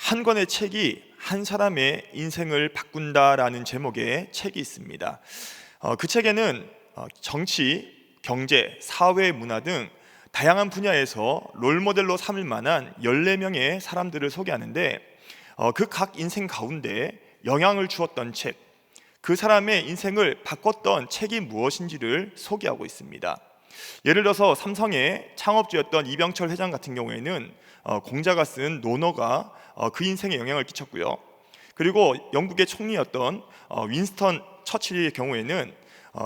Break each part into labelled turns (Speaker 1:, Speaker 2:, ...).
Speaker 1: 한 권의 책이 한 사람의 인생을 바꾼다라는 제목의 책이 있습니다. 그 책에는 정치, 경제, 사회, 문화 등 다양한 분야에서 롤모델로 삼을 만한 14명의 사람들을 소개하는데 그 각 인생 가운데 영향을 주었던 책, 그 사람의 인생을 바꿨던 책이 무엇인지를 소개하고 있습니다. 예를 들어서 삼성의 창업주였던 이병철 회장 같은 경우에는 공자가 쓴 논어가 그 인생에 영향을 끼쳤고요. 그리고 영국의 총리였던 윈스턴 처칠의 경우에는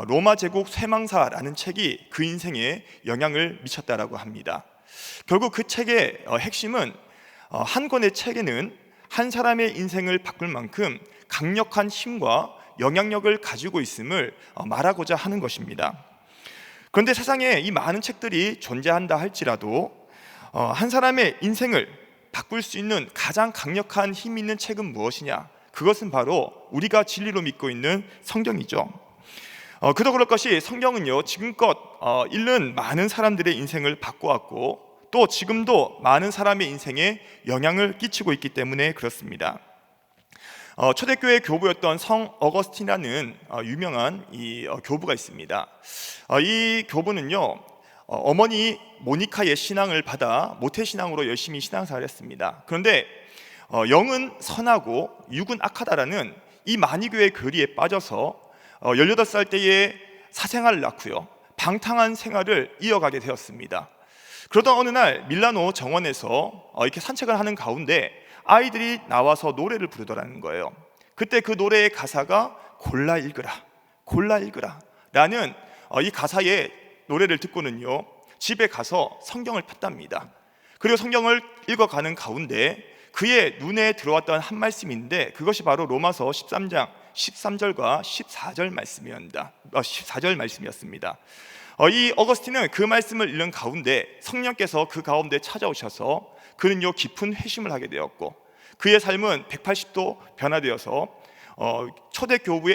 Speaker 1: 로마 제국 쇠망사라는 책이 그 인생에 영향을 미쳤다라고 합니다. 결국 그 책의 핵심은 한 권의 책에는 한 사람의 인생을 바꿀 만큼 강력한 힘과 영향력을 가지고 있음을 말하고자 하는 것입니다. 그런데 세상에 이 많은 책들이 존재한다 할지라도 한 사람의 인생을 바꿀 수 있는 가장 강력한 힘 있는 책은 무엇이냐? 그것은 바로 우리가 진리로 믿고 있는 성경이죠. 그도 그럴 것이 성경은요, 지금껏 읽는 많은 사람들의 인생을 바꿔왔고 또 지금도 많은 사람의 인생에 영향을 끼치고 있기 때문에 그렇습니다. 초대교회 교부였던 성 어거스틴이라는 유명한 이 교부가 있습니다. 이 교부는요, 어머니 모니카의 신앙을 받아 모태신앙으로 열심히 신앙생활을 했습니다. 그런데 영은 선하고 육은 악하다라는 이 만이교의 교리에 빠져서 18살 때에 사생아를 낳고요, 방탕한 생활을 이어가게 되었습니다. 그러던 어느 날 밀라노 정원에서 이렇게 산책을 하는 가운데 아이들이 나와서 노래를 부르더라는 거예요. 그때 그 노래의 가사가 골라 읽으라 라는 이 가사의 노래를 듣고는요, 집에 가서 성경을 폈답니다. 그리고 성경을 읽어가는 가운데 그의 눈에 들어왔던 한 말씀인데 그것이 바로 로마서 13장 13절과 14절 말씀이었습니다. 이 어거스틴은 그 말씀을 읽는 가운데 성령께서 그 가운데 찾아오셔서 그는요, 깊은 회심을 하게 되었고 그의 삶은 180도 변화되어서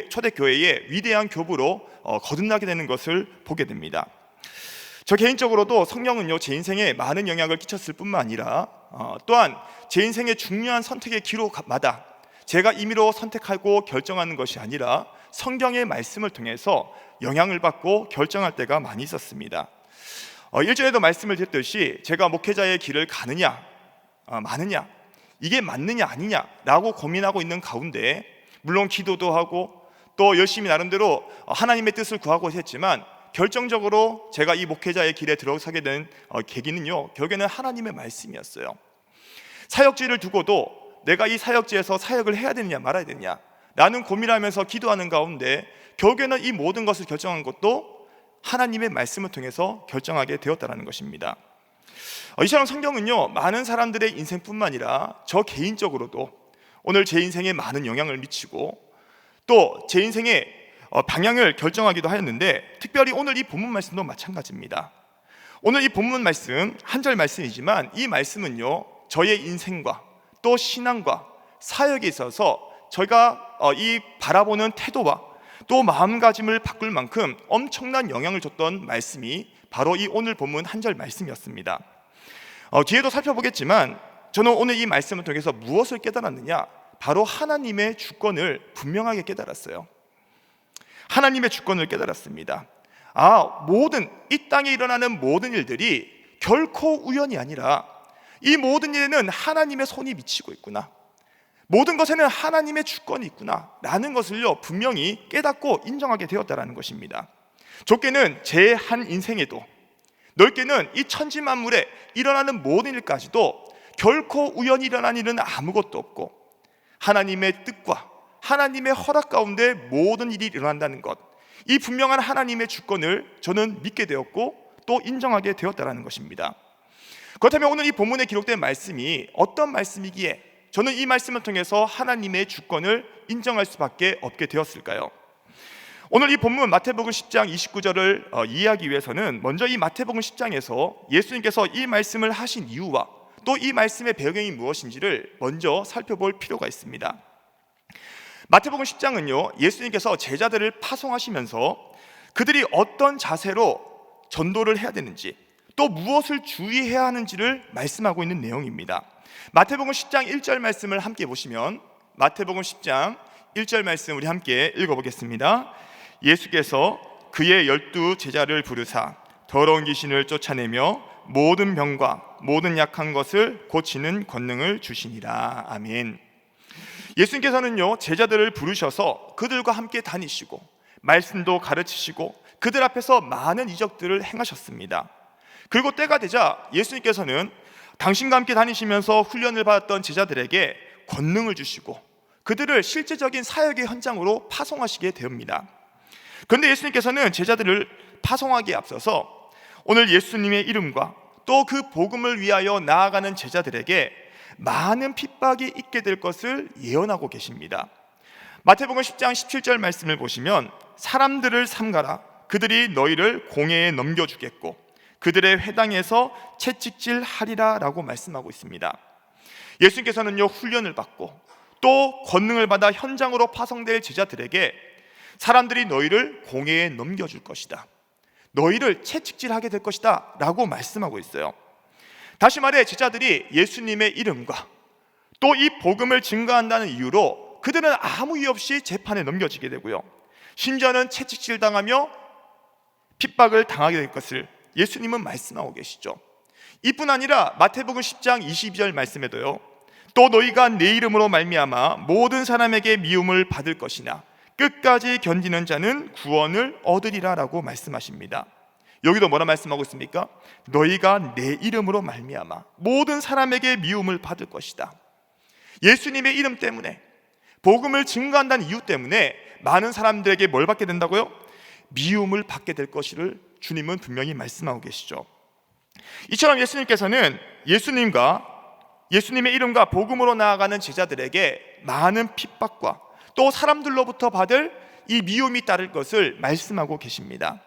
Speaker 1: 초대교회의 위대한 교부로 거듭나게 되는 것을 보게 됩니다. 저 개인적으로도 성령은요, 제 인생에 많은 영향을 끼쳤을 뿐만 아니라 또한 제 인생의 중요한 선택의 기로마다 제가 임의로 선택하고 결정하는 것이 아니라 성경의 말씀을 통해서 영향을 받고 결정할 때가 많이 있었습니다. 일전에도 말씀을 드렸듯이 제가 목회자의 길을 가느냐 마느냐, 이게 맞느냐 아니냐라고 고민하고 있는 가운데 물론 기도도 하고 또 열심히 나름대로 하나님의 뜻을 구하고 했지만 결정적으로 제가 이 목회자의 길에 들어서게 된 계기는요, 결국에는 하나님의 말씀이었어요. 사역지를 두고도 내가 이 사역지에서 사역을 해야 되느냐 말아야 되느냐 라는 고민하면서 기도하는 가운데 결국에는 이 모든 것을 결정한 것도 하나님의 말씀을 통해서 결정하게 되었다는 것입니다. 이처럼 성경은요, 많은 사람들의 인생뿐만 아니라 저 개인적으로도 오늘 제 인생에 많은 영향을 미치고 또 제 인생의 방향을 결정하기도 하였는데 특별히 오늘 이 본문 말씀도 마찬가지입니다. 오늘 이 본문 말씀 한 절 말씀이지만 이 말씀은요, 저의 인생과 또 신앙과 사역에 있어서 저희가 이 바라보는 태도와 또 마음가짐을 바꿀 만큼 엄청난 영향을 줬던 말씀이 바로 이 오늘 본문 한 절 말씀이었습니다. 뒤에도 살펴보겠지만 저는 오늘 이 말씀을 통해서 무엇을 깨달았느냐, 바로 하나님의 주권을 분명하게 깨달았어요. 하나님의 주권을 깨달았습니다. 모든 이 땅에 일어나는 모든 일들이 결코 우연이 아니라 이 모든 일에는 하나님의 손이 미치고 있구나, 모든 것에는 하나님의 주권이 있구나 라는 것을요, 분명히 깨닫고 인정하게 되었다는 것입니다. 좁게는 제 한 인생에도 넓게는 이 천지만물에 일어나는 모든 일까지도 결코 우연히 일어난 일은 아무것도 없고 하나님의 뜻과 하나님의 허락 가운데 모든 일이 일어난다는 것, 이 분명한 하나님의 주권을 저는 믿게 되었고 또 인정하게 되었다는 것입니다. 그렇다면 오늘 이 본문에 기록된 말씀이 어떤 말씀이기에 저는 이 말씀을 통해서 하나님의 주권을 인정할 수밖에 없게 되었을까요? 오늘 이 본문 마태복음 10장 29절을 이해하기 위해서는 먼저 이 마태복음 10장에서 예수님께서 이 말씀을 하신 이유와 또 이 말씀의 배경이 무엇인지를 먼저 살펴볼 필요가 있습니다. 마태복음 10장은요, 예수님께서 제자들을 파송하시면서 그들이 어떤 자세로 전도를 해야 되는지 또 무엇을 주의해야 하는지를 말씀하고 있는 내용입니다. 마태복음 10장 1절 말씀을 함께 보시면, 마태복음 10장 1절 말씀 우리 함께 읽어보겠습니다. 예수께서 그의 12 제자를 부르사 더러운 귀신을 쫓아내며 모든 병과 모든 약한 것을 고치는 권능을 주시니라. 아멘. 예수님께서는요, 제자들을 부르셔서 그들과 함께 다니시고 말씀도 가르치시고 그들 앞에서 많은 이적들을 행하셨습니다. 그리고 때가 되자 예수님께서는 당신과 함께 다니시면서 훈련을 받았던 제자들에게 권능을 주시고 그들을 실제적인 사역의 현장으로 파송하시게 됩니다. 그런데 예수님께서는 제자들을 파송하기에 앞서서 오늘 예수님의 이름과 또 그 복음을 위하여 나아가는 제자들에게 많은 핍박이 있게 될 것을 예언하고 계십니다. 마태복음 10장 17절 말씀을 보시면, 사람들을 삼가라. 그들이 너희를 공회에 넘겨주겠고 그들의 회당에서 채찍질하리라 라고 말씀하고 있습니다. 예수님께서는요, 훈련을 받고 또 권능을 받아 현장으로 파송될 제자들에게 사람들이 너희를 공회에 넘겨줄 것이다, 너희를 채찍질하게 될 것이다 라고 말씀하고 있어요. 다시 말해 제자들이 예수님의 이름과 또 이 복음을 증거한다는 이유로 그들은 아무 이유 없이 재판에 넘겨지게 되고요, 심지어는 채찍질 당하며 핍박을 당하게 될 것을 예수님은 말씀하고 계시죠. 이뿐 아니라 마태복음 10장 22절 말씀에도요, 또 너희가 내 이름으로 말미암아 모든 사람에게 미움을 받을 것이나 끝까지 견디는 자는 구원을 얻으리라 라고 말씀하십니다. 여기도 뭐라 말씀하고 있습니까? 너희가 내 이름으로 말미암아 모든 사람에게 미움을 받을 것이다. 예수님의 이름 때문에, 복음을 증거한다는 이유 때문에 많은 사람들에게 뭘 받게 된다고요? 미움을 받게 될 것을 주님은 분명히 말씀하고 계시죠. 이처럼 예수님께서는 예수님의 이름과 복음으로 나아가는 제자들에게 많은 핍박과 또 사람들로부터 받을 이 미움이 따를 것을 말씀하고 계십니다.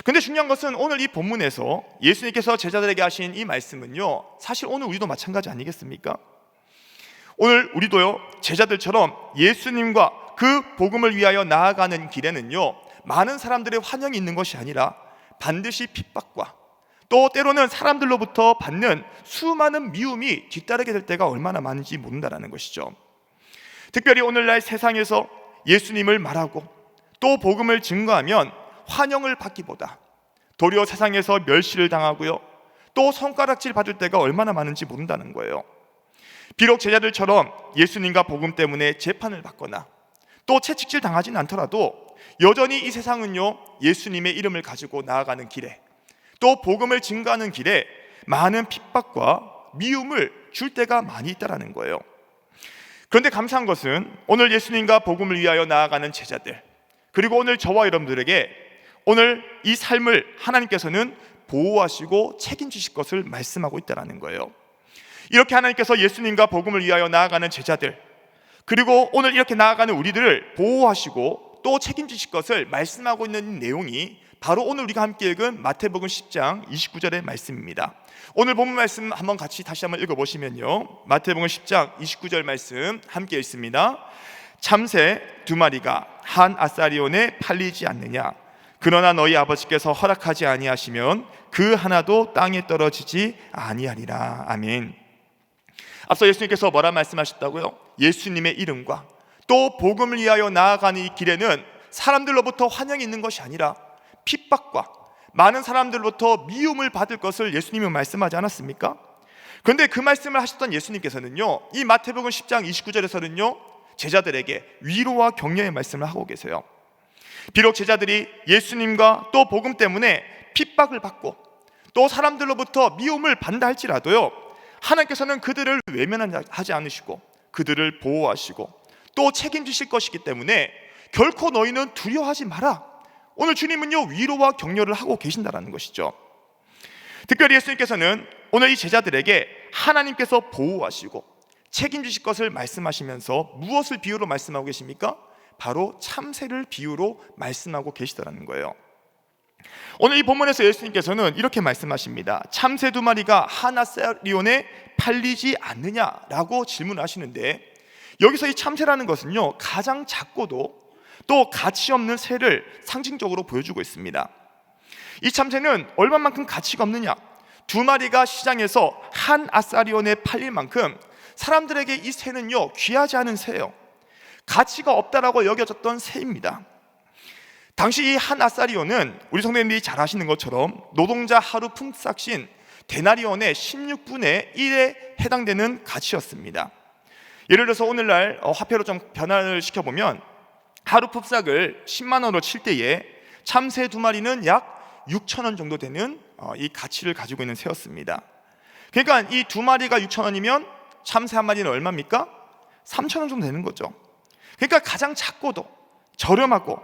Speaker 1: 근데 중요한 것은 오늘 이 본문에서 예수님께서 제자들에게 하신 이 말씀은요, 사실 오늘 우리도 마찬가지 아니겠습니까? 오늘 우리도요, 제자들처럼 예수님과 그 복음을 위하여 나아가는 길에는요, 많은 사람들의 환영이 있는 것이 아니라 반드시 핍박과 또 때로는 사람들로부터 받는 수많은 미움이 뒤따르게 될 때가 얼마나 많은지 모른다는 것이죠. 특별히 오늘날 세상에서 예수님을 말하고 또 복음을 증거하면 환영을 받기보다 도리어 세상에서 멸시를 당하고요, 또 손가락질 받을 때가 얼마나 많은지 모른다는 거예요. 비록 제자들처럼 예수님과 복음 때문에 재판을 받거나 또 채찍질 당하지는 않더라도 여전히 이 세상은요, 예수님의 이름을 가지고 나아가는 길에 또 복음을 증거하는 길에 많은 핍박과 미움을 줄 때가 많이 있다는 거예요. 그런데 감사한 것은 오늘 예수님과 복음을 위하여 나아가는 제자들, 그리고 오늘 저와 여러분들에게 오늘 이 삶을 하나님께서는 보호하시고 책임지실 것을 말씀하고 있다는 거예요. 이렇게 하나님께서 예수님과 복음을 위하여 나아가는 제자들, 그리고 오늘 이렇게 나아가는 우리들을 보호하시고 또 책임지실 것을 말씀하고 있는 내용이 바로 오늘 우리가 함께 읽은 마태복음 10장 29절의 말씀입니다. 오늘 본문 말씀 한번 같이 다시 한번 읽어보시면요, 마태복음 10장 29절 말씀 함께 읽습니다. 참새 2마리가 한 아사리온에 팔리지 않느냐? 그러나 너희 아버지께서 허락하지 아니하시면 그 하나도 땅에 떨어지지 아니하리라. 아멘. 앞서 예수님께서 뭐라 말씀하셨다고요? 예수님의 이름과 또 복음을 위하여 나아가는 이 길에는 사람들로부터 환영이 있는 것이 아니라 핍박과 많은 사람들로부터 미움을 받을 것을 예수님은 말씀하지 않았습니까? 그런데 그 말씀을 하셨던 예수님께서는요, 이 마태복음 10장 29절에서는요 제자들에게 위로와 격려의 말씀을 하고 계세요. 비록 제자들이 예수님과 또 복음 때문에 핍박을 받고 또 사람들로부터 미움을 받는다 할지라도요, 하나님께서는 그들을 외면하지 않으시고 그들을 보호하시고 또 책임지실 것이기 때문에 결코 너희는 두려워하지 마라, 오늘 주님은요 위로와 격려를 하고 계신다는 것이죠. 특별히 예수님께서는 오늘 이 제자들에게 하나님께서 보호하시고 책임지실 것을 말씀하시면서 무엇을 비유로 말씀하고 계십니까? 바로 참새를 비유로 말씀하고 계시다는 거예요. 오늘 이 본문에서 예수님께서는 이렇게 말씀하십니다. 참새 2마리가 한 아사리온에 팔리지 않느냐라고 질문하시는데, 여기서 이 참새라는 것은요 가장 작고도 또 가치 없는 새를 상징적으로 보여주고 있습니다. 이 참새는 얼마만큼 가치가 없느냐? 두 마리가 시장에서 한 아사리온에 팔릴 만큼 사람들에게 이 새는요 귀하지 않은 새예요. 가치가 없다라고 여겨졌던 새입니다. 당시 이 한 아사리온은 우리 성도님들이 잘 아시는 것처럼 노동자 하루 품삯인 데나리온의 16분의 1에 해당되는 가치였습니다. 예를 들어서 오늘날 화폐로 좀 변화를 시켜보면 하루 품삯을 10만 원으로 칠 때에 참새 두 마리는 약 6천 원 정도 되는 이 가치를 가지고 있는 새였습니다. 그러니까 이 두 마리가 6천 원이면 참새 한 마리는 얼마입니까? 3천 원 정도 되는 거죠. 그러니까 가장 작고도 저렴하고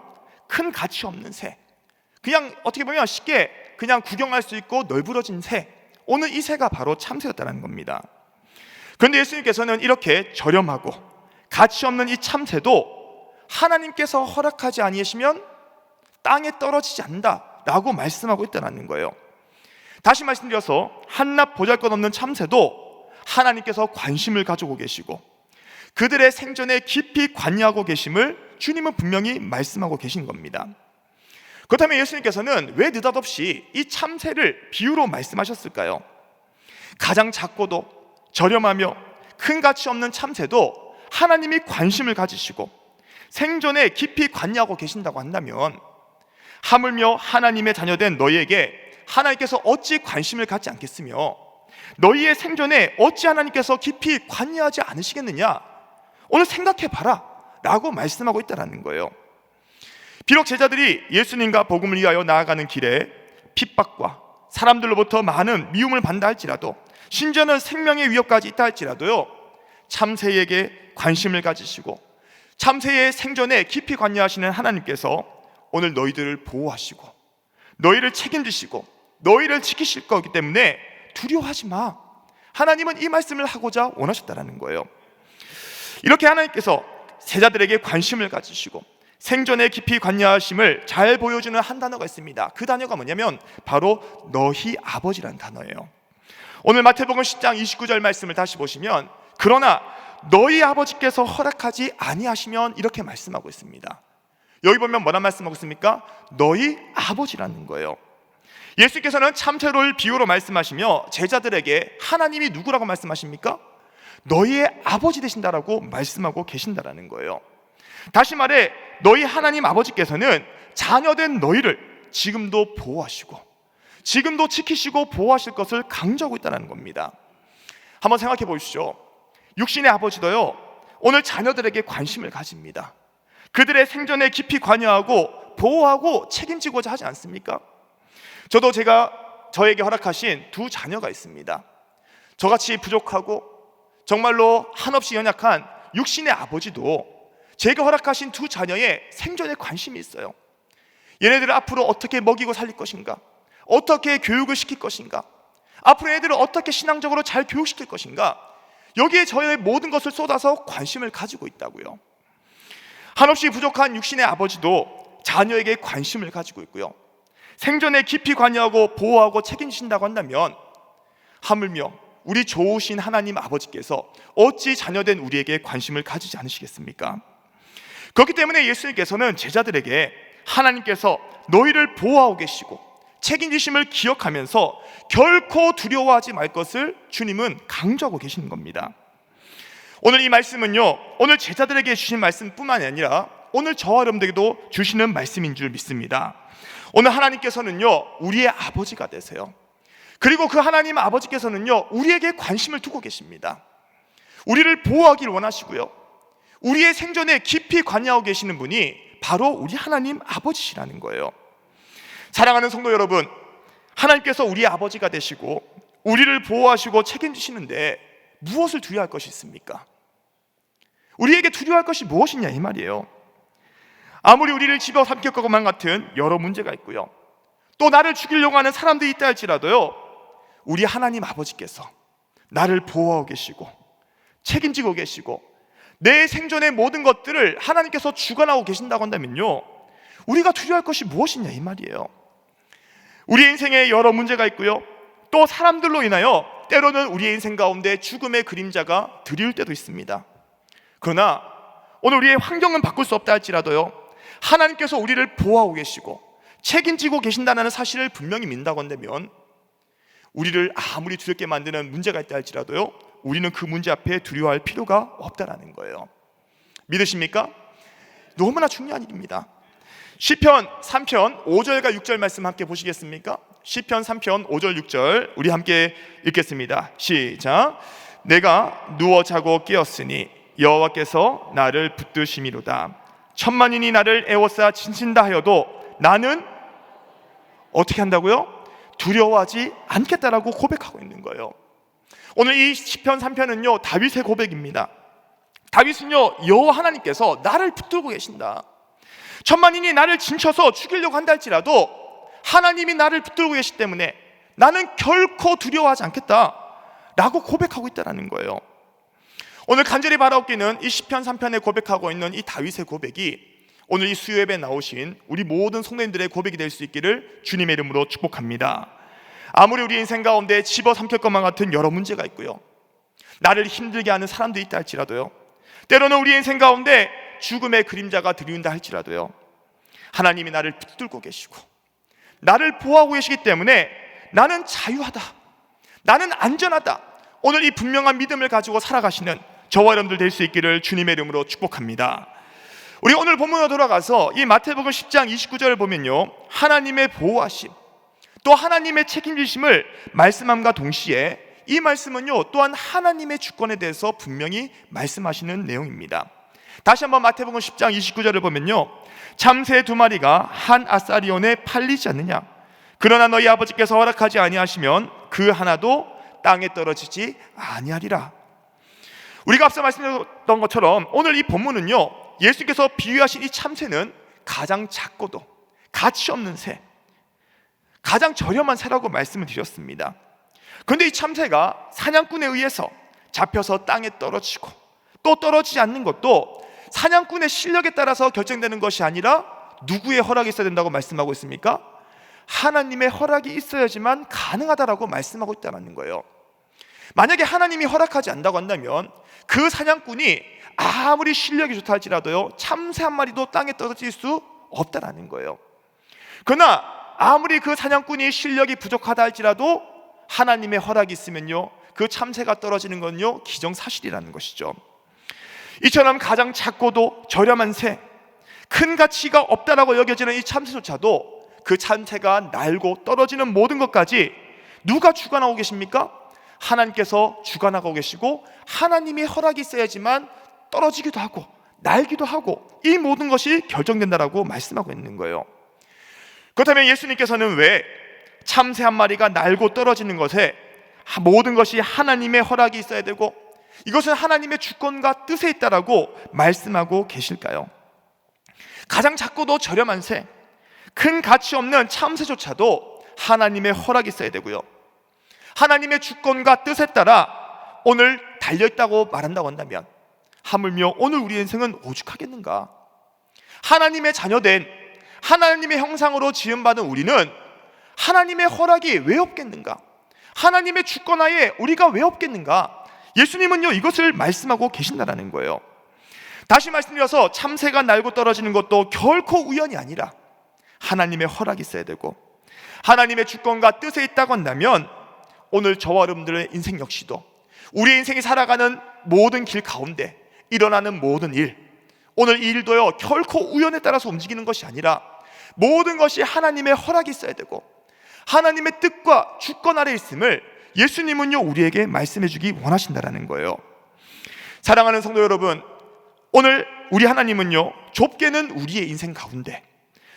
Speaker 1: 큰 가치 없는 새, 그냥 어떻게 보면 쉽게 그냥 구경할 수 있고 널브러진 새, 오늘 이 새가 바로 참새였다는 겁니다. 그런데 예수님께서는 이렇게 저렴하고 가치 없는 이 참새도 하나님께서 허락하지 아니하시면 땅에 떨어지지 않는다라고 말씀하고 있다는 거예요. 다시 말씀드려서 한낱 보잘것없는 참새도 하나님께서 관심을 가지고 계시고 그들의 생존에 깊이 관여하고 계심을 주님은 분명히 말씀하고 계신 겁니다. 그렇다면 예수님께서는 왜 느닷없이 이 참새를 비유로 말씀하셨을까요? 가장 작고도 저렴하며 큰 가치 없는 참새도 하나님이 관심을 가지시고 생존에 깊이 관여하고 계신다고 한다면 하물며 하나님의 자녀된 너희에게 하나님께서 어찌 관심을 갖지 않겠으며 너희의 생존에 어찌 하나님께서 깊이 관여하지 않으시겠느냐, 오늘 생각해봐라 라고 말씀하고 있다는 거예요. 비록 제자들이 예수님과 복음을 위하여 나아가는 길에 핍박과 사람들로부터 많은 미움을 받는다 할지라도, 심지어는 생명의 위협까지 있다 할지라도요, 참새에게 관심을 가지시고 참새의 생존에 깊이 관여하시는 하나님께서 오늘 너희들을 보호하시고 너희를 책임지시고 너희를 지키실 거기 때문에 두려워하지 마, 하나님은 이 말씀을 하고자 원하셨다는 거예요. 이렇게 하나님께서 제자들에게 관심을 가지시고 생존에 깊이 관여하심을 잘 보여주는 한 단어가 있습니다. 그 단어가 뭐냐면 바로 너희 아버지라는 단어예요. 오늘 마태복음 10장 29절 말씀을 다시 보시면 그러나 너희 아버지께서 허락하지 아니하시면, 이렇게 말씀하고 있습니다. 여기 보면 뭐라 말씀하고 있습니까? 너희 아버지라는 거예요. 예수께서는 참새를 비유로 말씀하시며 제자들에게 하나님이 누구라고 말씀하십니까? 너희의 아버지 되신다라고 말씀하고 계신다라는 거예요. 다시 말해 너희 하나님 아버지께서는 자녀된 너희를 지금도 보호하시고 지금도 지키시고 보호하실 것을 강조하고 있다는 겁니다. 한번 생각해 보십시오. 육신의 아버지도요 오늘 자녀들에게 관심을 가집니다. 그들의 생존에 깊이 관여하고 보호하고 책임지고자 하지 않습니까? 저도 저에게 허락하신 두 자녀가 있습니다. 저같이 부족하고 정말로 한없이 연약한 육신의 아버지도 제가 허락하신 두 자녀의 생존에 관심이 있어요. 얘네들을 앞으로 어떻게 먹이고 살릴 것인가, 어떻게 교육을 시킬 것인가, 앞으로 애들을 어떻게 신앙적으로 잘 교육시킬 것인가, 여기에 저의 모든 것을 쏟아서 관심을 가지고 있다고요. 한없이 부족한 육신의 아버지도 자녀에게 관심을 가지고 있고요, 생존에 깊이 관여하고 보호하고 책임지신다고 한다면 하물며 우리 좋으신 하나님 아버지께서 어찌 자녀된 우리에게 관심을 가지지 않으시겠습니까? 그렇기 때문에 예수님께서는 제자들에게 하나님께서 너희를 보호하고 계시고 책임지심을 기억하면서 결코 두려워하지 말 것을 주님은 강조하고 계시는 겁니다. 오늘 이 말씀은요, 오늘 제자들에게 주신 말씀뿐만 아니라 오늘 저와 여러분들에게도 주시는 말씀인 줄 믿습니다. 오늘 하나님께서는요 우리의 아버지가 되세요. 그리고 그 하나님 아버지께서는요 우리에게 관심을 두고 계십니다. 우리를 보호하기를 원하시고요, 우리의 생존에 깊이 관여하고 계시는 분이 바로 우리 하나님 아버지시라는 거예요. 사랑하는 성도 여러분, 하나님께서 우리의 아버지가 되시고 우리를 보호하시고 책임지시는데 무엇을 두려워할 것이 있습니까? 우리에게 두려워할 것이 무엇이냐 이 말이에요. 아무리 우리를 집어삼킬 것만 같은 여러 문제가 있고요, 또 나를 죽이려고 하는 사람들이 있다 할지라도요, 우리 하나님 아버지께서 나를 보호하고 계시고 책임지고 계시고 내 생존의 모든 것들을 하나님께서 주관하고 계신다고 한다면요, 우리가 두려워할 것이 무엇이냐 이 말이에요. 우리 인생에 여러 문제가 있고요, 또 사람들로 인하여 때로는 우리의 인생 가운데 죽음의 그림자가 드리울 때도 있습니다. 그러나 오늘 우리의 환경은 바꿀 수 없다 할지라도요, 하나님께서 우리를 보호하고 계시고 책임지고 계신다는 사실을 분명히 믿는다고 한다면 우리를 아무리 두렵게 만드는 문제가 있다 할지라도요, 우리는 그 문제 앞에 두려워할 필요가 없다라는 거예요. 믿으십니까? 너무나 중요한 일입니다. 시편 3편 5절과 6절 말씀 함께 보시겠습니까? 시편 3편 5절 6절 우리 함께 읽겠습니다. 시작. 내가 누워 자고 깨었으니 여호와께서 나를 붙드심이로다. 천만인이 나를 애워싸 친친다 하여도 나는 어떻게 한다고요? 두려워하지 않겠다라고 고백하고 있는 거예요. 오늘 이 시편 3편은요 다윗의 고백입니다. 다윗은요 여호와 하나님께서 나를 붙들고 계신다. 천만인이 나를 진쳐서 죽이려고 한다 할지라도 하나님이 나를 붙들고 계시기 때문에 나는 결코 두려워하지 않겠다 라고 고백하고 있다는 거예요. 오늘 간절히 바라옵기는 이 시편 3편에 고백하고 있는 이 다윗의 고백이 오늘 이 수요예배에 나오신 우리 모든 성도님들의 고백이 될 수 있기를 주님의 이름으로 축복합니다. 아무리 우리 인생 가운데 집어삼킬 것만 같은 여러 문제가 있고요, 나를 힘들게 하는 사람들이 있다 할지라도요, 때로는 우리 인생 가운데 죽음의 그림자가 들이운다 할지라도요, 하나님이 나를 붙들고 계시고 나를 보호하고 계시기 때문에 나는 자유하다, 나는 안전하다, 오늘 이 분명한 믿음을 가지고 살아가시는 저와 여러분들 될 수 있기를 주님의 이름으로 축복합니다. 우리 오늘 본문으로 돌아가서 이 마태복음 10장 29절을 보면요, 하나님의 보호하심 또 하나님의 책임지심을 말씀함과 동시에 이 말씀은요 또한 하나님의 주권에 대해서 분명히 말씀하시는 내용입니다. 다시 한번 마태복음 10장 29절을 보면요, 참새 2마리가 한 아사리온에 팔리지 않느냐? 그러나 너희 아버지께서 허락하지 아니하시면 그 하나도 땅에 떨어지지 아니하리라. 우리가 앞서 말씀드렸던 것처럼 오늘 이 본문은요, 예수께서 비유하신 이 참새는 가장 작고도 가치 없는 새, 가장 저렴한 새라고 말씀을 드렸습니다. 그런데 이 참새가 사냥꾼에 의해서 잡혀서 땅에 떨어지고 또 떨어지지 않는 것도 사냥꾼의 실력에 따라서 결정되는 것이 아니라 누구의 허락이 있어야 된다고 말씀하고 있습니까? 하나님의 허락이 있어야지만 가능하다라고 말씀하고 있다는 거예요. 만약에 하나님이 허락하지 않는다고 한다면 그 사냥꾼이 아무리 실력이 좋다 할지라도요, 참새 한 마리도 땅에 떨어질 수 없다라는 거예요. 그러나 아무리 그 사냥꾼이 실력이 부족하다 할지라도 하나님의 허락이 있으면요, 그 참새가 떨어지는 건요 기정사실이라는 것이죠. 이처럼 가장 작고도 저렴한 새, 큰 가치가 없다라고 여겨지는 이 참새조차도 그 참새가 날고 떨어지는 모든 것까지 누가 주관하고 계십니까? 하나님께서 주관하고 계시고 하나님의 허락이 있어야지만 떨어지기도 하고 날기도 하고 이 모든 것이 결정된다라고 말씀하고 있는 거예요. 그렇다면 예수님께서는 왜 참새 한 마리가 날고 떨어지는 것에 모든 것이 하나님의 허락이 있어야 되고 이것은 하나님의 주권과 뜻에 있다라고 말씀하고 계실까요? 가장 작고도 저렴한 새, 큰 가치 없는 참새조차도 하나님의 허락이 있어야 되고요, 하나님의 주권과 뜻에 따라 오늘 달려있다고 말한다고 한다면 하물며 오늘 우리 인생은 오죽하겠는가? 하나님의 자녀된 하나님의 형상으로 지음받은 우리는 하나님의 허락이 왜 없겠는가? 하나님의 주권하에 우리가 왜 없겠는가? 예수님은요 이것을 말씀하고 계신다라는 거예요. 다시 말씀드려서 참새가 날고 떨어지는 것도 결코 우연이 아니라 하나님의 허락이 있어야 되고 하나님의 주권과 뜻에 있다고 한다면 오늘 저와 여러분들의 인생 역시도 우리의 인생이 살아가는 모든 길 가운데 일어나는 모든 일, 오늘 이 일도요 결코 우연에 따라서 움직이는 것이 아니라 모든 것이 하나님의 허락이 있어야 되고 하나님의 뜻과 주권 아래 있음을 예수님은요 우리에게 말씀해 주기 원하신다라는 거예요. 사랑하는 성도 여러분, 오늘 우리 하나님은요 좁게는 우리의 인생 가운데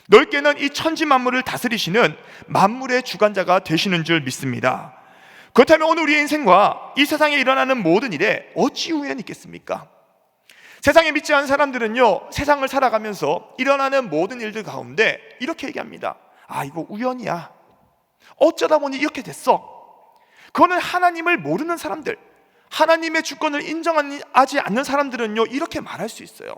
Speaker 1: 넓게는 이 천지 만물을 다스리시는 만물의 주관자가 되시는 줄 믿습니다. 그렇다면 오늘 우리의 인생과 이 세상에 일어나는 모든 일에 어찌 우연이 있겠습니까? 세상에 믿지 않는 사람들은요 세상을 살아가면서 일어나는 모든 일들 가운데 이렇게 얘기합니다. 아, 이거 우연이야, 어쩌다 보니 이렇게 됐어. 그거는 하나님을 모르는 사람들, 하나님의 주권을 인정하지 않는 사람들은요 이렇게 말할 수 있어요.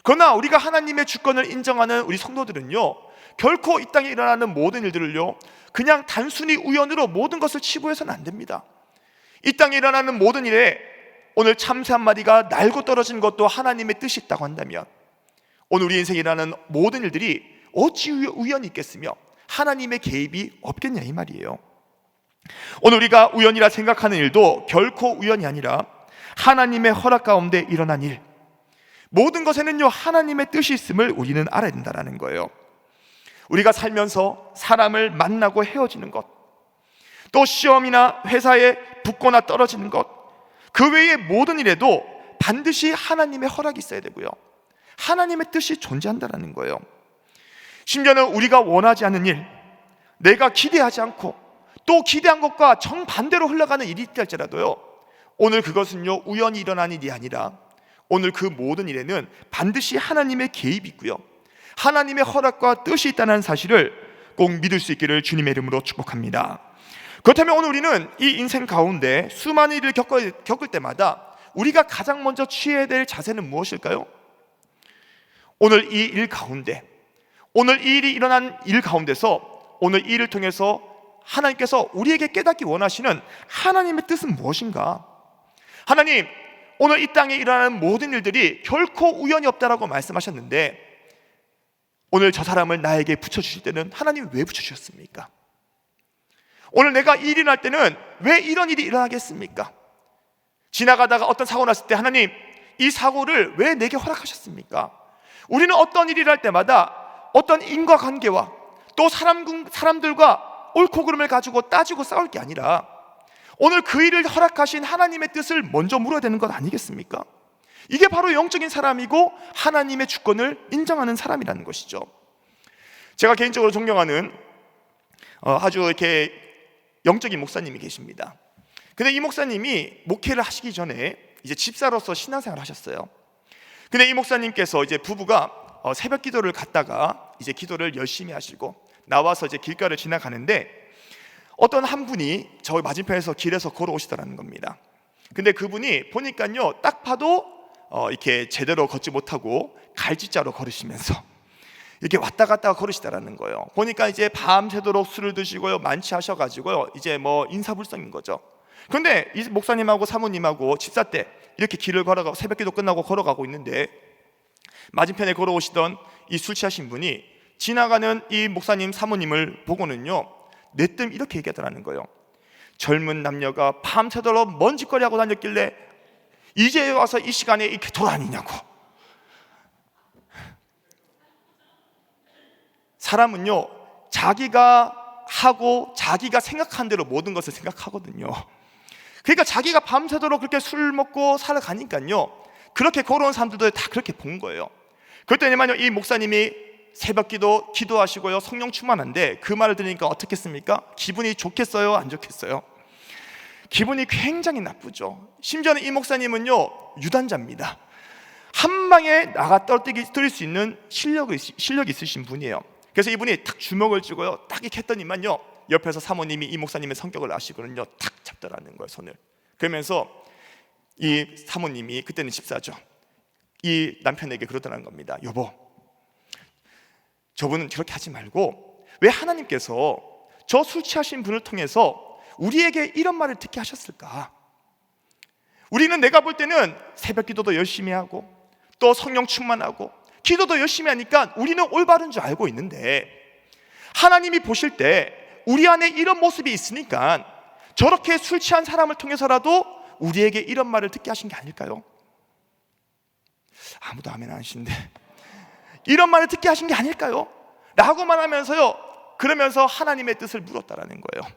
Speaker 1: 그러나 우리가 하나님의 주권을 인정하는 우리 성도들은요 결코 이 땅에 일어나는 모든 일들을요 그냥 단순히 우연으로 모든 것을 치부해서는 안 됩니다. 이 땅에 일어나는 모든 일에 오늘 참새 한 마리가 날고 떨어진 것도 하나님의 뜻이 있다고 한다면 오늘 우리 인생에 일어나는 모든 일들이 어찌 우연이 있겠으며 하나님의 개입이 없겠냐 이 말이에요. 오늘 우리가 우연이라 생각하는 일도 결코 우연이 아니라 하나님의 허락 가운데 일어난 일, 모든 것에는요 하나님의 뜻이 있음을 우리는 알아야 된다는 거예요. 우리가 살면서 사람을 만나고 헤어지는 것, 또 시험이나 회사에 붙거나 떨어지는 것, 그 외의 모든 일에도 반드시 하나님의 허락이 있어야 되고요, 하나님의 뜻이 존재한다는 거예요. 심지어는 우리가 원하지 않는 일, 내가 기대하지 않고 또 기대한 것과 정반대로 흘러가는 일이 있다 할지라도요, 오늘 그것은요 우연히 일어난 일이 아니라 오늘 그 모든 일에는 반드시 하나님의 개입이 있고요, 하나님의 허락과 뜻이 있다는 사실을 꼭 믿을 수 있기를 주님의 이름으로 축복합니다. 그렇다면 오늘 우리는 이 인생 가운데 수많은 일을 겪을 때마다 우리가 가장 먼저 취해야 될 자세는 무엇일까요? 오늘 이 일 가운데, 오늘 이 일이 일어난 일 가운데서 오늘 이 일을 통해서 하나님께서 우리에게 깨닫기 원하시는 하나님의 뜻은 무엇인가? 하나님, 오늘 이 땅에 일어나는 모든 일들이 결코 우연이 없다라고 말씀하셨는데 오늘 저 사람을 나에게 붙여주실 때는 하나님 왜 붙여주셨습니까? 오늘 내가 이 일이 날 때는 왜 이런 일이 일어나겠습니까? 지나가다가 어떤 사고 났을 때 하나님, 이 사고를 왜 내게 허락하셨습니까? 우리는 어떤 일이 날 때마다 어떤 인과관계와 또 사람들과 옳고 그름을 가지고 따지고 싸울 게 아니라 오늘 그 일을 허락하신 하나님의 뜻을 먼저 물어야 되는 것 아니겠습니까? 이게 바로 영적인 사람이고 하나님의 주권을 인정하는 사람이라는 것이죠. 제가 개인적으로 존경하는 아주 이렇게 영적인 목사님이 계십니다. 근데 이 목사님이 목회를 하시기 전에 이제 집사로서 신앙생활을 하셨어요. 근데 이 목사님께서 이제 부부가 새벽 기도를 갔다가 이제 기도를 열심히 하시고 나와서 이제 길가를 지나가는데 어떤 한 분이 저 맞은편에서 길에서 걸어오시더라는 겁니다. 근데 그분이 보니까요 딱 봐도 이렇게 제대로 걷지 못하고 갈지자로 걸으시면서 이렇게 왔다 갔다 걸으시더라는 거예요. 보니까 이제 밤새도록 술을 드시고요, 만취하셔가지고요 이제 뭐 인사불성인 거죠. 그런데 이 목사님하고 사모님하고 집사 때 이렇게 길을 걸어가고 새벽기도 끝나고 걸어가고 있는데 맞은편에 걸어오시던 이 술 취하신 분이 지나가는 이 목사님 사모님을 보고는요 내뜸 이렇게 얘기하더라는 거예요. 젊은 남녀가 밤새도록 먼지거리하고 다녔길래 이제 와서 이 시간에 이렇게 돌아다니냐고. 사람은요 자기가 하고 자기가 생각한 대로 모든 것을 생각하거든요. 그러니까 자기가 밤새도록 그렇게 술 먹고 살아가니까요 그렇게 걸어온 사람들도 다 그렇게 본 거예요. 그랬더니만요 이 목사님이 새벽기도 기도하시고요 성령 충만한데 그 말을 들으니까 어떻겠습니까? 기분이 좋겠어요? 안 좋겠어요? 기분이 굉장히 나쁘죠. 심지어는 이 목사님은요 유단자입니다. 한 방에 나가 떨어뜨릴 수 있는 실력이 있으신 분이에요. 그래서 이분이 탁 주먹을 쥐고요 딱 이렇게 했더니만요 옆에서 사모님이 이 목사님의 성격을 아시거든요. 탁 잡더라는 거예요 손을. 그러면서 이 사모님이 그때는 집사죠. 이 남편에게 그러더라는 겁니다. 여보, 저분은 저렇게 하지 말고 왜 하나님께서 저 술 취하신 분을 통해서 우리에게 이런 말을 듣게 하셨을까? 우리는 내가 볼 때는 새벽 기도도 열심히 하고 또 성령 충만하고 기도도 열심히 하니까 우리는 올바른 줄 알고 있는데 하나님이 보실 때 우리 안에 이런 모습이 있으니까 저렇게 술 취한 사람을 통해서라도 우리에게 이런 말을 듣게 하신 게 아닐까요? 아무도 아멘 안 하시는데 이런 말을 듣게 하신 게 아닐까요? 라고 말하면서요 그러면서 하나님의 뜻을 물었다라는 거예요.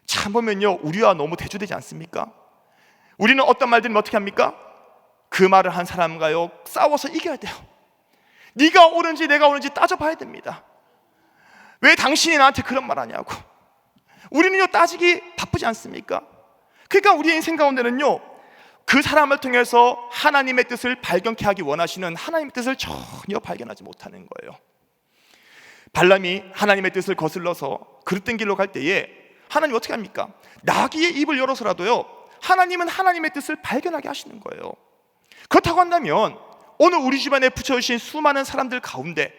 Speaker 1: 참 보면요 우리와 너무 대조되지 않습니까? 우리는 어떤 말 들으면 어떻게 합니까? 그 말을 한 사람과요 싸워서 이겨야 돼요. 네가 옳은지 내가 옳은지 따져봐야 됩니다. 왜 당신이 나한테 그런 말 하냐고. 우리는요 따지기 바쁘지 않습니까? 그러니까 우리의 인생 가운데는요 그 사람을 통해서 하나님의 뜻을 발견케 하기 원하시는 하나님의 뜻을 전혀 발견하지 못하는 거예요. 발람이 하나님의 뜻을 거슬러서 그릇된 길로 갈 때에 하나님 어떻게 합니까? 나귀의 입을 열어서라도요 하나님은 하나님의 뜻을 발견하게 하시는 거예요. 그렇다고 한다면 오늘 우리 주변에 붙여주신 수많은 사람들 가운데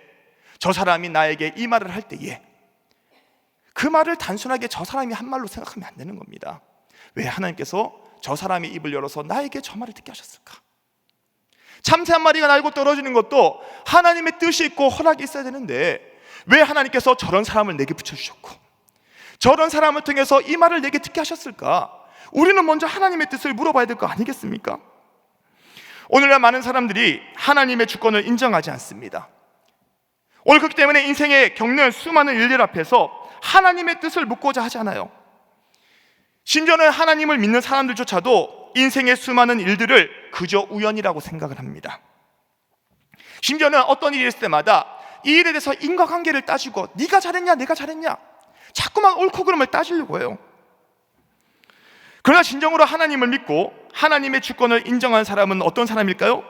Speaker 1: 저 사람이 나에게 이 말을 할 때에 그 말을 단순하게 저 사람이 한 말로 생각하면 안 되는 겁니다. 왜 하나님께서 저 사람의 입을 열어서 나에게 저 말을 듣게 하셨을까? 참새 한 마리가 날고 떨어지는 것도 하나님의 뜻이 있고 허락이 있어야 되는데 왜 하나님께서 저런 사람을 내게 붙여주셨고 저런 사람을 통해서 이 말을 내게 듣게 하셨을까? 우리는 먼저 하나님의 뜻을 물어봐야 될 거 아니겠습니까? 오늘날 많은 사람들이 하나님의 주권을 인정하지 않습니다. 오늘 그렇기 때문에 인생에 겪는 수많은 일들 앞에서 하나님의 뜻을 묻고자 하잖아요. 심지어는 하나님을 믿는 사람들조차도 인생의 수많은 일들을 그저 우연이라고 생각을 합니다. 심지어는 어떤 일이 있을 때마다 이 일에 대해서 인과관계를 따지고 네가 잘했냐 내가 잘했냐 자꾸만 옳고 그름을 따지려고 해요. 그러나 진정으로 하나님을 믿고 하나님의 주권을 인정한 사람은 어떤 사람일까요?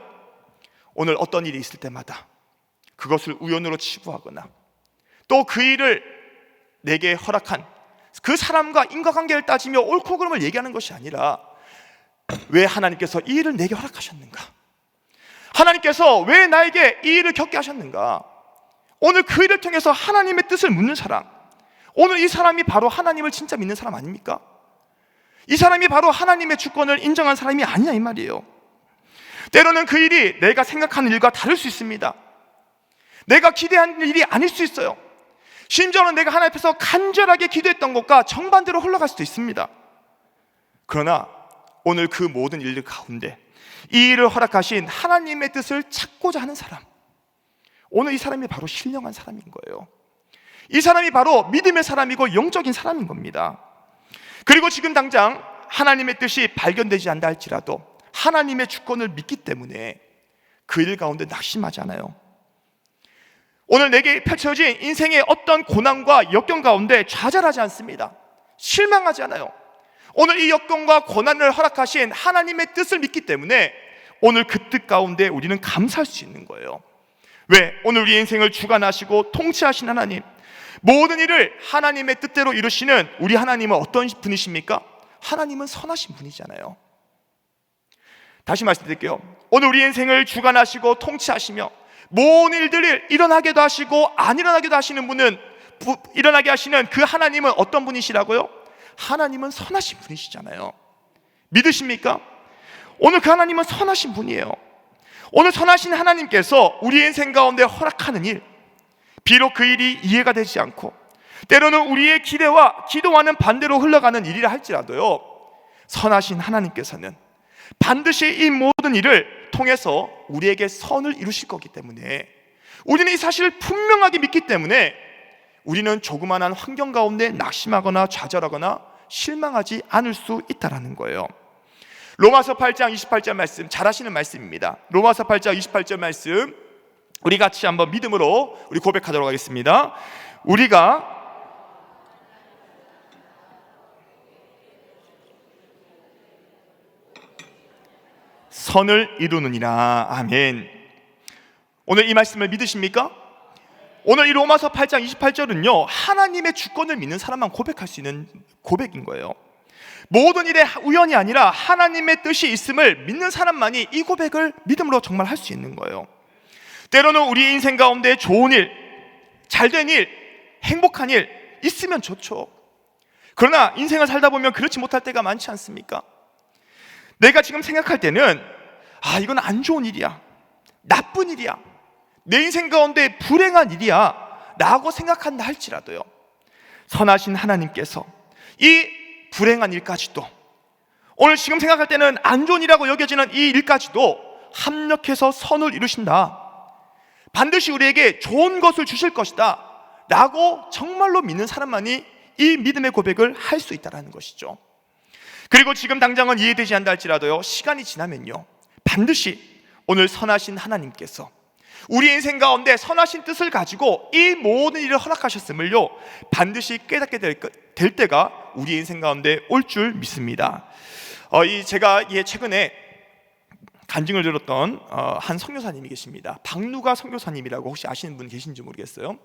Speaker 1: 오늘 어떤 일이 있을 때마다 그것을 우연으로 치부하거나 또 그 일을 내게 허락한 그 사람과 인과관계를 따지며 옳고 그름을 얘기하는 것이 아니라 왜 하나님께서 이 일을 내게 허락하셨는가? 하나님께서 왜 나에게 이 일을 겪게 하셨는가? 오늘 그 일을 통해서 하나님의 뜻을 묻는 사람, 오늘 이 사람이 바로 하나님을 진짜 믿는 사람 아닙니까? 이 사람이 바로 하나님의 주권을 인정한 사람이 아니냐 이 말이에요. 때로는 그 일이 내가 생각하는 일과 다를 수 있습니다. 내가 기대한 일이 아닐 수 있어요. 심지어는 내가 하나님 앞에서 간절하게 기도했던 것과 정반대로 흘러갈 수도 있습니다. 그러나 오늘 그 모든 일들 가운데 이 일을 허락하신 하나님의 뜻을 찾고자 하는 사람, 오늘 이 사람이 바로 신령한 사람인 거예요. 이 사람이 바로 믿음의 사람이고 영적인 사람인 겁니다. 그리고 지금 당장 하나님의 뜻이 발견되지 않다 할지라도 하나님의 주권을 믿기 때문에 그 일 가운데 낙심하지 않아요. 오늘 내게 펼쳐진 인생의 어떤 고난과 역경 가운데 좌절하지 않습니다. 실망하지 않아요. 오늘 이 역경과 고난을 허락하신 하나님의 뜻을 믿기 때문에 오늘 그 뜻 가운데 우리는 감사할 수 있는 거예요. 왜? 오늘 우리 인생을 주관하시고 통치하신 하나님, 모든 일을 하나님의 뜻대로 이루시는 우리 하나님은 어떤 분이십니까? 하나님은 선하신 분이잖아요. 다시 말씀드릴게요. 오늘 우리 인생을 주관하시고 통치하시며 모든 일들을 일어나게도 하시고 안 일어나게도 하시는 분은 일어나게 하시는 그 하나님은 어떤 분이시라고요? 하나님은 선하신 분이시잖아요. 믿으십니까? 오늘 그 하나님은 선하신 분이에요. 오늘 선하신 하나님께서 우리 인생 가운데 허락하는 일, 비록 그 일이 이해가 되지 않고 때로는 우리의 기대와 기도와는 반대로 흘러가는 일이라 할지라도요, 선하신 하나님께서는 반드시 이 모든 일을 통해서 우리에게 선을 이루실 거기 때문에 우리는 이 사실을 분명하게 믿기 때문에 우리는 조그만한 환경 가운데 낙심하거나 좌절하거나 실망하지 않을 수 있다는 거예요. 로마서 8장 28절 말씀, 잘 아시는 말씀입니다. 로마서 8장 28절 말씀 우리 같이 한번 믿음으로 우리 고백하도록 하겠습니다. 우리가 선을 이루느니라. 아멘. 오늘 이 말씀을 믿으십니까? 오늘 이 로마서 8장 28절은요 하나님의 주권을 믿는 사람만 고백할 수 있는 고백인 거예요. 모든 일에 우연이 아니라 하나님의 뜻이 있음을 믿는 사람만이 이 고백을 믿음으로 정말 할 수 있는 거예요. 때로는 우리 인생 가운데 좋은 일, 잘된 일, 행복한 일 있으면 좋죠. 그러나 인생을 살다 보면 그렇지 못할 때가 많지 않습니까? 내가 지금 생각할 때는 이건 안 좋은 일이야, 나쁜 일이야, 내 인생 가운데 불행한 일이야 라고 생각한다 할지라도요, 선하신 하나님께서 이 불행한 일까지도, 오늘 지금 생각할 때는 안 좋은 일이라고 여겨지는 이 일까지도 합력해서 선을 이루신다, 반드시 우리에게 좋은 것을 주실 것이다 라고 정말로 믿는 사람만이 이 믿음의 고백을 할 수 있다는 것이죠. 그리고 지금 당장은 이해되지 않다 할지라도요, 시간이 지나면요 반드시 오늘 선하신 하나님께서 우리 인생 가운데 선하신 뜻을 가지고 이 모든 일을 허락하셨음을요 반드시 깨닫게 될 때가 우리 인생 가운데 올 줄 믿습니다. 제가 최근에 간증을 들었던 한 선교사님이 계십니다. 박누가 선교사님이라고 혹시 아시는 분 계신지 모르겠어요.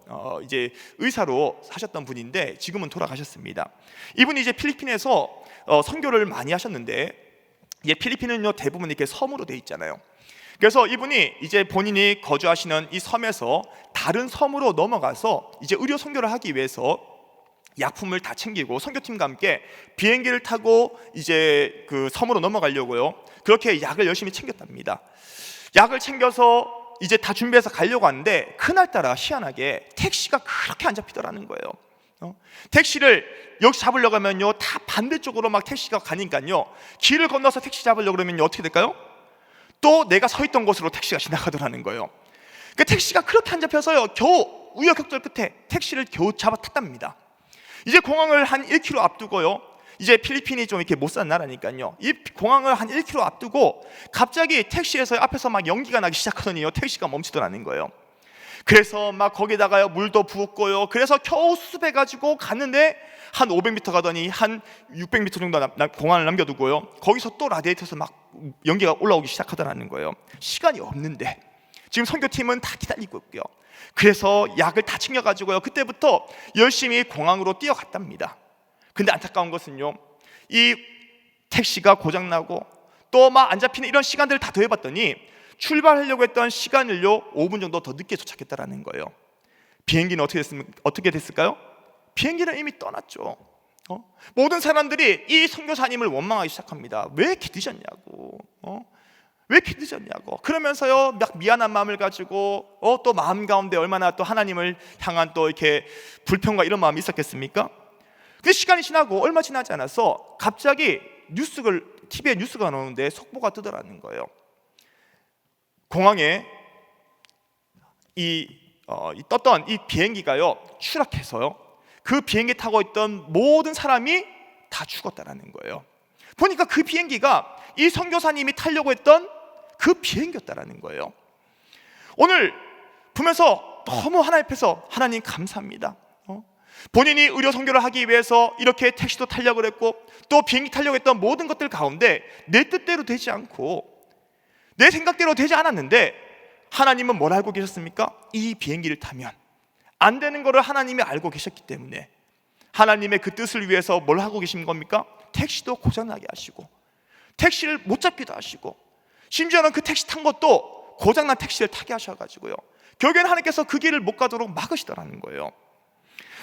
Speaker 1: 이제 의사로 하셨던 분인데 지금은 돌아가셨습니다. 이분이 이제 필리핀에서 선교를 많이 하셨는데, 필리핀은요 대부분 이렇게 섬으로 돼 있잖아요. 그래서 이분이 이제 본인이 거주하시는 이 섬에서 다른 섬으로 넘어가서 이제 의료 선교를 하기 위해서 약품을 다 챙기고 선교팀과 함께 비행기를 타고 이제 그 섬으로 넘어가려고요, 그렇게 약을 열심히 챙겼답니다. 약을 챙겨서 이제 다 준비해서 가려고 하는데 그날따라 희한하게 택시가 그렇게 안 잡히더라는 거예요. 택시를 여기 잡으려고 하면요, 다 반대쪽으로 막 택시가 가니까요, 길을 건너서 택시 잡으려고 그러면요, 어떻게 될까요? 또 내가 서 있던 곳으로 택시가 지나가더라는 거예요. 그 택시가 그렇게 안 잡혀서요, 겨우 우여곡절 끝에 택시를 겨우 잡아 탔답니다. 이제 공항을 한 1km 앞두고요, 이제 필리핀이 좀 이렇게 못 사는 나라니까요, 이 공항을 한 1km 앞두고 갑자기 택시에서 앞에서 막 연기가 나기 시작하더니요, 택시가 멈추더라는 거예요. 그래서 막 거기다가요 물도 부었고요, 그래서 겨우 수습해가지고 갔는데 한 500m 가더니 한 600m 정도 공항을 남겨두고요, 거기서 또 라디에이터에서 막 연기가 올라오기 시작하더라는 거예요. 시간이 없는데 지금 선교팀은 다 기다리고 있고요, 그래서 약을 다 챙겨가지고요, 그때부터 열심히 공항으로 뛰어갔답니다. 근데 안타까운 것은요, 이 택시가 고장나고 또 막 안 잡히는 이런 시간들을 다 더해봤더니 출발하려고 했던 시간을요 5분 정도 더 늦게 도착했다라는 거예요. 비행기는 어떻게 됐을까요? 비행기는 이미 떠났죠. 모든 사람들이 이 선교사님을 원망하기 시작합니다. 왜 이렇게 늦었냐고, 왜 이렇게 늦었냐고. 그러면서요 막 미안한 마음을 가지고 또 마음 가운데 얼마나 또 하나님을 향한 또 이렇게 불평과 이런 마음이 있었겠습니까? 그 시간이 지나고 얼마 지나지 않아서 갑자기 TV에 뉴스가 나오는데 속보가 뜨더라는 거예요. 공항에 떴던 이 비행기가요 추락해서요, 그 비행기 타고 있던 모든 사람이 다 죽었다라는 거예요. 보니까 그 비행기가 이 선교사님이 타려고 했던 그 비행기였다라는 거예요. 오늘 보면서 너무 하나님 앞에서 하나님 감사합니다. 본인이 의료 선교를 하기 위해서 이렇게 택시도 타려고 그랬고 또 비행기 타려고 했던 모든 것들 가운데 내 뜻대로 되지 않고 내 생각대로 되지 않았는데 하나님은 뭘 알고 계셨습니까? 이 비행기를 타면 안 되는 것을 하나님이 알고 계셨기 때문에 하나님의 그 뜻을 위해서 뭘 하고 계신 겁니까? 택시도 고장나게 하시고 택시를 못 잡기도 하시고 심지어는 그 택시 탄 것도 고장난 택시를 타게 하셔가지고요, 결국에는 하나님께서 그 길을 못 가도록 막으시더라는 거예요.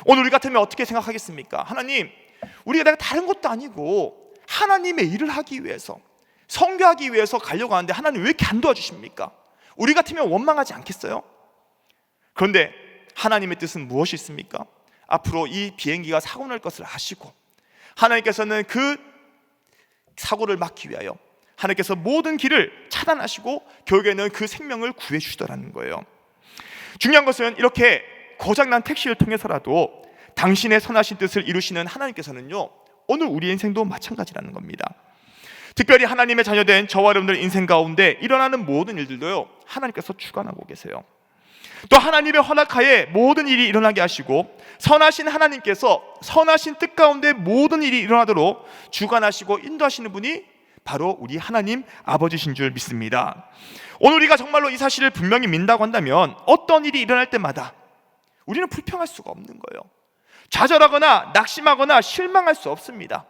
Speaker 1: 오늘 우리 같으면 어떻게 생각하겠습니까? 하나님, 우리가 내가 다른 것도 아니고 하나님의 일을 하기 위해서 선교하기 위해서 가려고 하는데 하나님 왜 이렇게 안 도와주십니까? 우리 같으면 원망하지 않겠어요? 그런데 하나님의 뜻은 무엇이 있습니까? 앞으로 이 비행기가 사고 날 것을 아시고 하나님께서는 그 사고를 막기 위하여 하나님께서 모든 길을 차단하시고 결국에는 그 생명을 구해 주시더라는 거예요. 중요한 것은 이렇게 고장난 택시를 통해서라도 당신의 선하신 뜻을 이루시는 하나님께서는요 오늘 우리 인생도 마찬가지라는 겁니다. 특별히 하나님의 자녀된 저와 여러분들 인생 가운데 일어나는 모든 일들도요 하나님께서 주관하고 계세요. 또 하나님의 허락하에 모든 일이 일어나게 하시고 선하신 하나님께서 선하신 뜻 가운데 모든 일이 일어나도록 주관하시고 인도하시는 분이 바로 우리 하나님 아버지신 줄 믿습니다. 오늘 우리가 정말로 이 사실을 분명히 믿는다고 한다면 어떤 일이 일어날 때마다 우리는 불평할 수가 없는 거예요. 좌절하거나 낙심하거나 실망할 수 없습니다.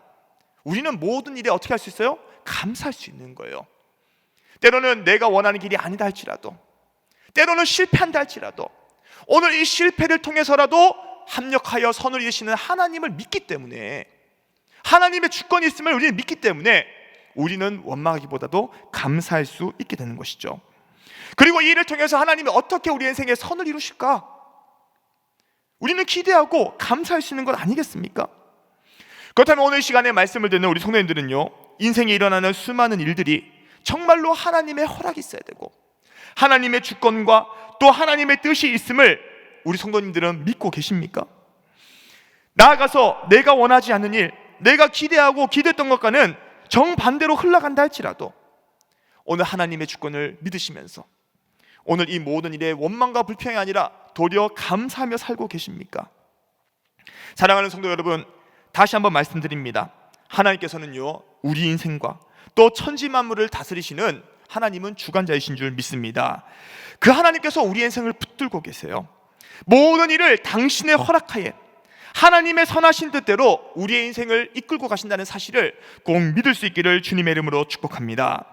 Speaker 1: 우리는 모든 일에 어떻게 할 수 있어요? 감사할 수 있는 거예요. 때로는 내가 원하는 길이 아니다 할지라도, 때로는 실패한다 할지라도 오늘 이 실패를 통해서라도 합력하여 선을 이루시는 하나님을 믿기 때문에, 하나님의 주권이 있음을 우리는 믿기 때문에 우리는 원망하기보다도 감사할 수 있게 되는 것이죠. 그리고 이 일을 통해서 하나님이 어떻게 우리 인생에 선을 이루실까? 우리는 기대하고 감사할 수 있는 것 아니겠습니까? 그렇다면 오늘 시간에 말씀을 듣는 우리 성도님들은요 인생에 일어나는 수많은 일들이 정말로 하나님의 허락이 있어야 되고 하나님의 주권과 또 하나님의 뜻이 있음을 우리 성도님들은 믿고 계십니까? 나아가서 내가 원하지 않는 일, 내가 기대하고 기대했던 것과는 정반대로 흘러간다 할지라도 오늘 하나님의 주권을 믿으시면서 오늘 이 모든 일에 원망과 불평이 아니라 도리어 감사하며 살고 계십니까? 사랑하는 성도 여러분, 다시 한번 말씀드립니다. 하나님께서는요 우리 인생과 또 천지 만물을 다스리시는 하나님은 주관자이신 줄 믿습니다. 그 하나님께서 우리 인생을 붙들고 계세요. 모든 일을 당신의 허락하에 하나님의 선하신 뜻대로 우리의 인생을 이끌고 가신다는 사실을 꼭 믿을 수 있기를 주님의 이름으로 축복합니다.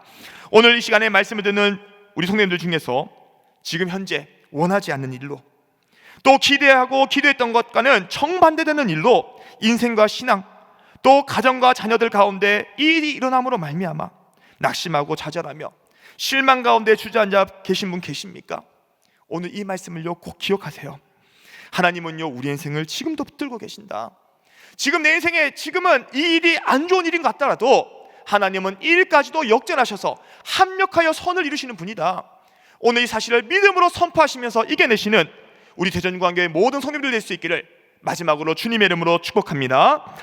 Speaker 1: 오늘 이 시간에 말씀을 듣는 우리 성도님들 중에서 지금 현재 원하지 않는 일로 또 기대하고 기도했던 것과는 정반대되는 일로 인생과 신앙 또 가정과 자녀들 가운데 이 일이 일어남으로 말미암아 낙심하고 좌절하며 실망 가운데 주저앉아 계신 분 계십니까? 오늘 이 말씀을요 꼭 기억하세요. 하나님은요 우리 인생을 지금도 붙들고 계신다. 지금 내 인생에 지금은 이 일이 안 좋은 일인 것 같더라도 하나님은 이 일까지도 역전하셔서 합력하여 선을 이루시는 분이다. 오늘 이 사실을 믿음으로 선포하시면서 이겨내시는 우리 대전광교의 모든 성도들 될 수 있기를 마지막으로 주님의 이름으로 축복합니다.